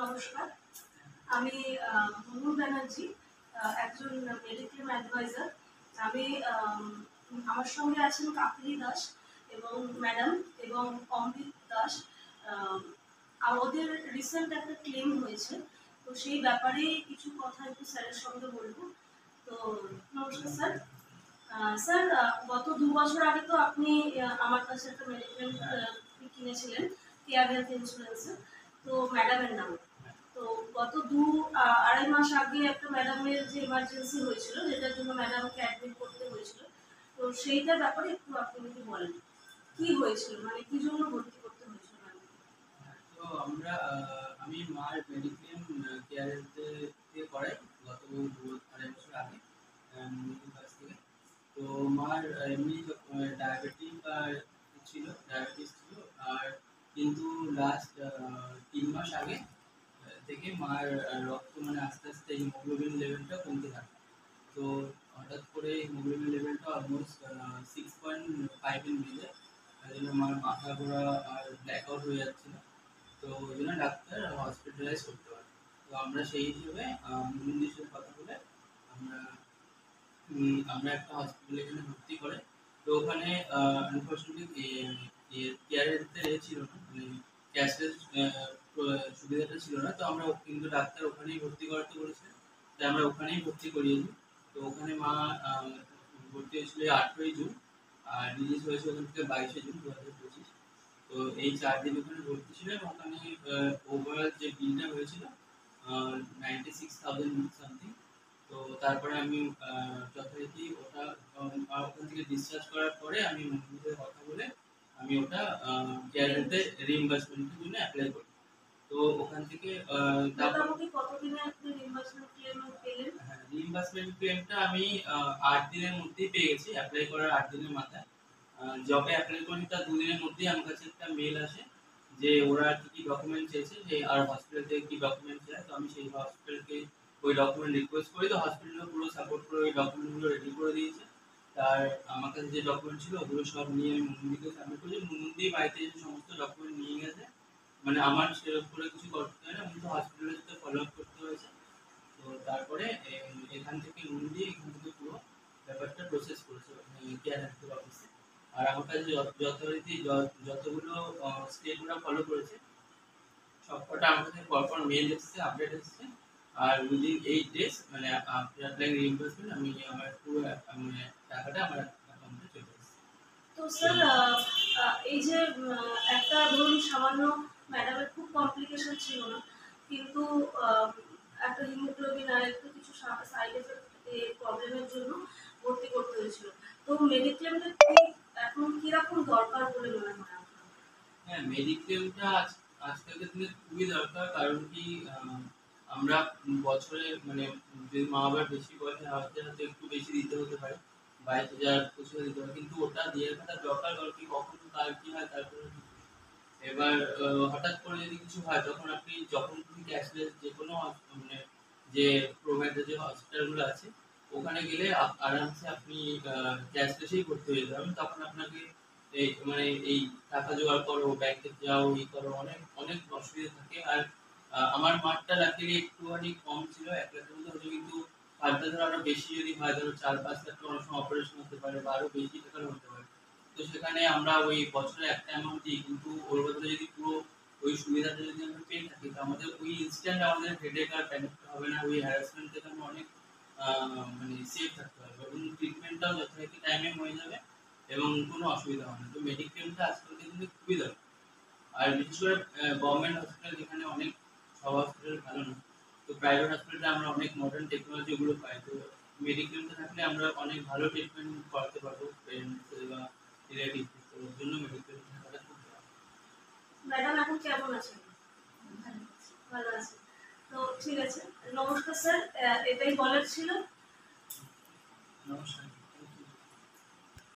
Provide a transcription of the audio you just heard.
নমস্কার, আমি মনু ব্যানার্জি, একজন মেডিক্লেম অ্যাডভাইজার। আমি আমার সঙ্গে আছেন কাকলি দাস এবং ম্যাডাম এবং অমৃত দাস। ওদের রিসেন্ট একটা ক্লেম হয়েছে, তো সেই ব্যাপারে কিছু কথা একটু স্যারের সঙ্গে বলবো। তো নমস্কার স্যার। স্যার, গত 2 বছর আগে তো আপনি আমার কাছে একটা মেডিক্লেম কিনেছিলেন কেয়ার হেলথ ইন্স্যুরেন্সে, তো ম্যাডামের নামে। তো গত 2-2.5 মাস আগে একটা ম্যাডামের যে এমার্জেন্সি হয়েছিল, যেটার জন্য ম্যাডামকে অ্যাডমিট করতে হয়েছিল, তো সেইটার ব্যাপারে একটু আপনি যদি বলেন কি হয়েছিল, মানে কি জন্য ভর্তি করতে হয়েছিল ম্যাডাম? তো আমি মার মেডিক্লেম কেয়ার হেলথে করাই গত 2-2.5 বছর আগে মনির কাছ থেকে। তো মার এমনি ডায়াবেটিস ছিল। আর কিন্তু লাস্ট 3 মাস আগে থেকে মার রক্ত মানে আস্তে আস্তে হিমোগ্লোবিন লেভেলটা কমতে থাকে। তো হঠাৎ করে হিমোগ্লোবিন লেভেলটা অলমোস্ট 6.5 এর মিলে, তাই জন্য মার মাথা ঘোরা আর ব্ল্যাক আউট হয়ে যাচ্ছিল। তো ওই জন্য ডাক্তার হসপিটালাইজ করতে পারে। তো আমরা সেই হিসেবে মুন্দির সাথে কথা বলে আমরা আমরা একটা হসপিটালে এখানে ভর্তি করে। তো ওখানে আনফরচুনেটলি কেয়ার হেলথে ছিল না, মানে ক্যাশলেস সুবিধাটা ছিল না। তো আমরা কিন্তু ডাক্তার ওখানেই ভর্তি করাতে বলেছিলেন, তাই আমরা ওখানেই ভর্তি করিয়েছি। তো ওখানে মা ভর্তি হয়েছিল 8ই জুন, আর রিলিজ হয়েছে ওখান থেকে 22শে জুন 2025। তো এই 4 দিন ওখানে ভর্তি ছিল এবং ওখানে ওভারঅল যে বিলটা হয়েছিল 96,000 সামথিং। তো তারপরে আমি যথারীতি ওটা ওখান থেকে ডিসচার্জ করার পরে আমি মন্দিরের সাথে কথা বলে আমি ওটা কেয়ার হেলথে রিইম্বার্সমেন্টের জন্য অ্যাপ্লাই করি। তো ওখান থেকে মোটামুটি কতদিনে আপনি রিইম্বার্সমেন্ট ক্লেম পেলেন? হ্যাঁ, রিইম্বার্সমেন্ট ক্লেমটা আমি 8 দিনের মধ্যেই পেয়ে গেছি, অ্যাপ্লাই করার 8 দিনের মাথায়। জবে অ্যাপ্লাই করি তার 2 দিনের মধ্যেই আমার কাছে একটা মেল আসে যে ওরা কি কি ডকুমেন্ট চেয়েছে, যে আর হসপিটাল থেকে কি ডকুমেন্ট চায়। তো আমি সেই হসপিটালকে ওই ডকুমেন্ট রিকোয়েস্ট করি। তো হসপিটালও পুরো সাপোর্ট করে ওই ডকুমেন্টগুলো রেডি করে দিয়েছে। তার আমার কাছে যে ডকুমেন্ট ছিল ওগুলো সব নিয়ে আমি মুন্দিকে সাবমিট করেছি। মুন্দি বাড়িতে এসে সমস্ত ডকুমেন্ট নিয়ে গেছে, মানে আমার সেরকম করে কিছু করতে হয় না, কিন্তু হসপিটালের সাথে ফলো আপ করতে হয়েছে। তো তারপরে এখান থেকে এখান থেকে পুরো ব্যাপারটা প্রসেস করেছে কেয়ার হেলথ অফিসে। আর আমার কাছে যথারীতি যতগুলো স্টেপ ওরা ফলো করেছে সবকটা আমার কাছে পরপর মেল এসেছে, আপডেট এসেছে। আর উইদিন 8 ডেজ, মানে আফটার অ্যাপ্লাইং রিইম্বার্সমেন্ট, আমি আমার পুরো মানে টাকাটা আমার অ্যাকাউন্টে চলে এসেছে। তো স্যার, এই যে একটা ধরুন সামান্য ম্যাডামের খুব কমপ্লিকেশন ছিল না, কিন্তু একটা হিমোগ্লোবিন আর একটু কিছু সাইড এফেক্ট প্রবলেমের জন্য ভর্তি করতে হয়েছিল। তো মেডিক্লেমটা কি এখন কিরকম দরকার বলে মনে হয় আপনার? হ্যাঁ, মেডিক্লেমটা আজকালকার দিনে খুবই দরকার। কারণ কি আমরা বছরে মানে যদি মা বাবার বেশি বয়সে হয়তো একটু বেশি দিতে হতে পারে, 22,000-25,000 দিতে হয়, কিন্তু ওটা দিয়ে রাখাটা দরকার। কারণ কি কখন কার কি হয় তারপরে এবার হঠাৎ করে যদি কিছু হয় তখন আপনি যখন খুশি ক্যাশলেস যে কোনো মানে যে প্রোভাইডার যে হসপিটালগুলো আছে ওখানে গেলে আরামসে আপনি ক্যাশলেসেই ভর্তি হয়ে যাবেন। তখন আপনাকে মানে এই টাকা জোগাড় করো, ব্যাংকে যাও, এই করো, অনেক অনেক অসুবিধা থাকে। আর আমার মাঠটা লাকিলি একটুখানি কম ছিল, 1 লাখের মধ্যে হতো, কিন্তু ফার্দার ধরো আরো বেশি যদি হয়, ধরো 4-5 লাখ টাকা অনেক সময় অপারেশন হতে পারে বা আরো বেশি টাকার হতে পারে। তো সেখানে আমরা ওই বছরে একটা অ্যামাউন্ট দিই, কিন্তু ওর বদলে যদি পুরো ওই সুবিধাটা যদি আমরা পেয়ে থাকি তো আমাদের ওই ইনস্ট্যান্ট আমাদের হেডেক আর প্যানিকটা হবে না। ওই হ্যারাসমেন্ট থেকে আমরা অনেক মানে সেফ থাকতে পারবো এবং ট্রিটমেন্টটাও যথারীতি টাইমে হয়ে যাবে এবং কোনো অসুবিধা হবে না। তো মেডিক্লেমটা আজকালকার দিনে খুবই দরকার। আর বিশেষ করে গভর্নমেন্ট হসপিটাল যেখানে অনেক, সব হসপিটাল ভালো না, তো প্রাইভেট হসপিটালে আমরা অনেক মডার্ন টেকনোলজি ওগুলো পাই। তো মেডিক্লেমটা থাকলে আমরা অনেক ভালো ট্রিটমেন্ট করাতে পারবো পেরেন্টস বা রিলেটিভ। তো ওর জন্য মেডিক্লেম থাকাটা খুব দরকার। ম্যাডাম এখন কেমন আছেন? ভালো আছে। তো ঠিক আছে, নমস্কার স্যার, এটাই বলার ছিল। নমস্কার।